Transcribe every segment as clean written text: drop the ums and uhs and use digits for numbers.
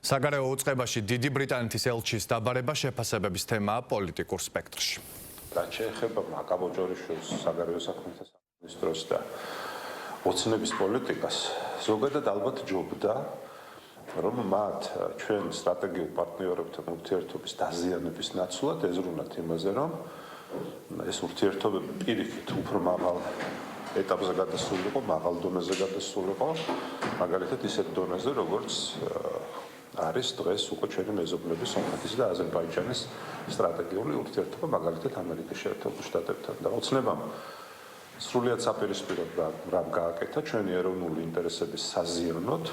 საგარეო უწყებაში დიდი ბრიტანეთის ელჩის დაბარება შეფასებების თემაა პოლიტიკურ სპექტრში. რაც შეეხება მაკაბოჯორიშვილის საგარეო საქმეთა სამინისტროს და ოცნების პოლიტიკას, ზოგადად ალბათ ჯობდა, რომ მათ ჩვენ სტრატეგიულ პარტნიორებთან ურთიერთობის დაზიანების ნაცვლად ეზრუნათ იმაზე, რომ ეს ურთიერთობები პირიქით უფრო მაღალ ეტაპზე გადასულიყო, მაღალ დონეზე გადასულიყო, მაგალითად ისეთ დონეზე, როგორც არის დღეს უკვე ჩვენი მეზობლების სომხეთის და აზერბაიჯანის სტრატეგიული ურთიერთობა, მაგალითად ამერიკის შეერთებულ შტატებთან და ოცნებამ სრულიად საპირისპიროდ რამ გააკეთა ჩვენი ეროვნული ინტერესების საზიანოდ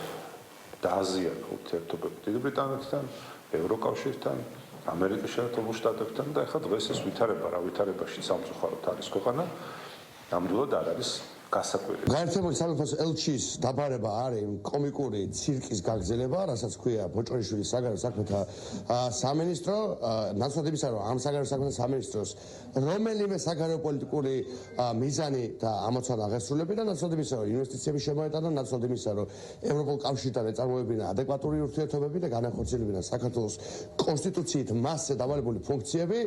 დააზიანა ურთიერთობები დიდი ბრიტანეთთან, ევროკავშირთან, ამერიკის შეერთებულ შტატებთან და ახლა დღეს ეს ვითარება, რა ვითარებაში სამწუხაროდ არის ქვეყანა, ნამდვილად არ არის გასაკვირი. გაერთებული სამეფოს ელჩის დაბარება არის კომიკური ცირკის გაგრძელება, რასაც ქვია ბოჭორიშვილის საგარეო საქმეთა სამინისტრო, ნაცვლად იმისა, რომ ამ საგარეო საქმეთა სამინისტროს რომელიმე საგარეო პოლიტიკური მიზანი და ამოცანა აღესრულებინა, ნაცვლად იმისა, რომ ინვესტიციები შემოეტანა, ნაცვლად იმისა, რომ ევროპულ კავშირთან ეწარმოებინა ადეკვატური ურთიერთობები და განახორციელებინა საქართველოს კონსტიტუციით მასზე დავალებული ფუნქციები,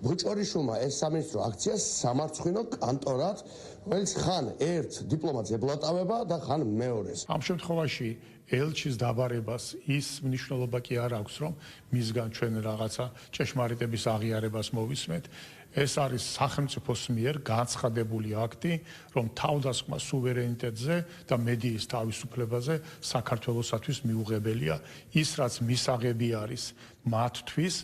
ბოჭორიშვილმა ეს სამინისტრო აქციას სამარცხვინო კანტორად, რომელიც ხან ერთ დიპლომატს ებლატავება და ხან მეორეს. ამ შემთხვევაში ელჩის დაბარებას ის მნიშვნელობა კი არ აქვს, რომ მისგან ჩვენ რაღაცა ჭეშმარიტების აღიარებას მოვისმენთ. ეს არის სახელმწიფოს მიერ განცხადებული აქტი, რომ თავდასხმა სუვერენიტეტზე და მედიის თავისუფლებაზე საქართველოსათვის მიუღებელია. ის, რაც მისაღები არის მათთვის,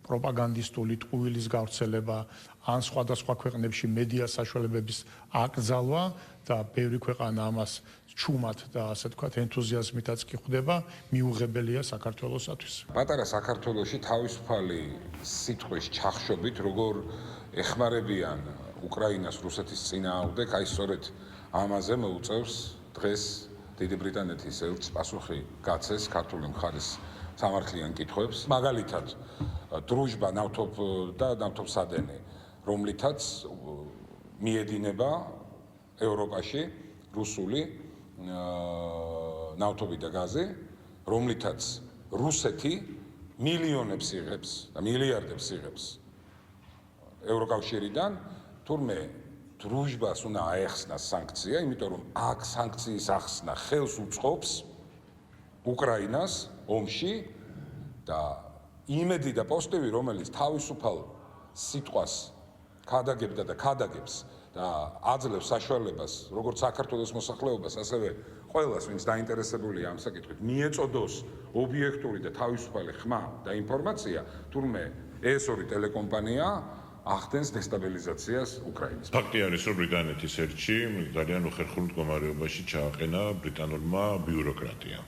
პროპაგანდისტული ტყუილის გავრცელება ან სხვადასხვა ქვეყნებში მედია საშუალებების აკრძალვა და ბევრი ქვეყანა ამას ჩუმად და ასე თქვათ ენთუზიაზმითაც კი ხვდება, მიუღებელია საქართველოსათვის. პატარა საქართველოში თავისუფალი სიტყვის ჩახშობით, როგორ ეხმარებიან უკრაინას რუსეთის წინააღმდეგ, აი სწორედ ამაზე მოუწევს დღეს დიდი ბრიტანეთის ელჩს პასუხი გაცეს ქართული მხარის სამართლიან კითხვებს, მაგალითად დრუჟბა და ნავთობსადენი, რომლითაც მიედინება ევროპაში რუსული ნავთობი და გაზი, რომლითაც რუსეთი მილიონებს იღებს და მილიარდებს იღებს ევროკავშირიდან, თურმე დრუჟბას უნდა აეხსნას სანქცია, იმიტომ რომ აქ სანქციის ახსნა ხელს უწყობს უკრაინას ომში და იმედი და პოსტივი, რომელიც თავისუფალ სიტყვას ქადაგებდა და ქადაგებს და აძლევს საშუალებას, როგორც საქართველოს მოსახლეობას, ასევე ყველას, ვინც დაინტერესებულია ამ საკითხით, მიეწოდოს ობიექტური და თავისუფალი ხმა და ინფორმაცია, თურმე ეს ორი ტელეკომპანია ახდენს დესტაბილიზაციას უკრაინას. ფაქტი არის, რომ ბრიტანეთის ელჩი ძალიან უხერხულ მდგომარეობაში ჩააყენა ბრიტანულმა ბიუროკრატიამ.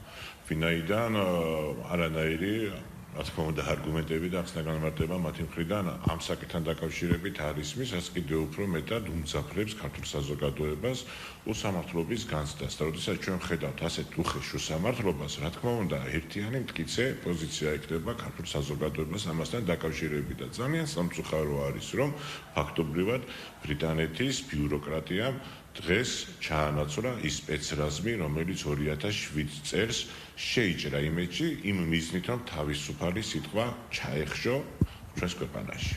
ვინაიდან არანაირი რა თქმა უნდა არგუმენტები და ახსნა განმარტება მათი მხრიდან ამ საკითხთან დაკავშირებით არის მის, რაც კიდევ უფრო მეტად უმძაფრებს ქართულ საზოგადოებას უსამართლობის განცდას. და როდესაც ჩვენ ვხედავთ ასეთ უხეშ უსამართლობას, რა თქმა უნდა, ერთიანი მტკიცე პოზიცია ექნება ქართულ საზოგადოებას ამასთან დაკავშირებით და ძალიან სამწუხარო არის, რომ ფაქტობრივად ბრიტანეთის ბიუროკრატიამ დღეს ჩაანაცვლა ის სპეცრაზმი, რომელიც 2007 წელს შეიჭრა იმედში იმ მიზნით, რომ თავისუფალი სიტყვა ჩაეხშო ჩვენს ქვეყანაში.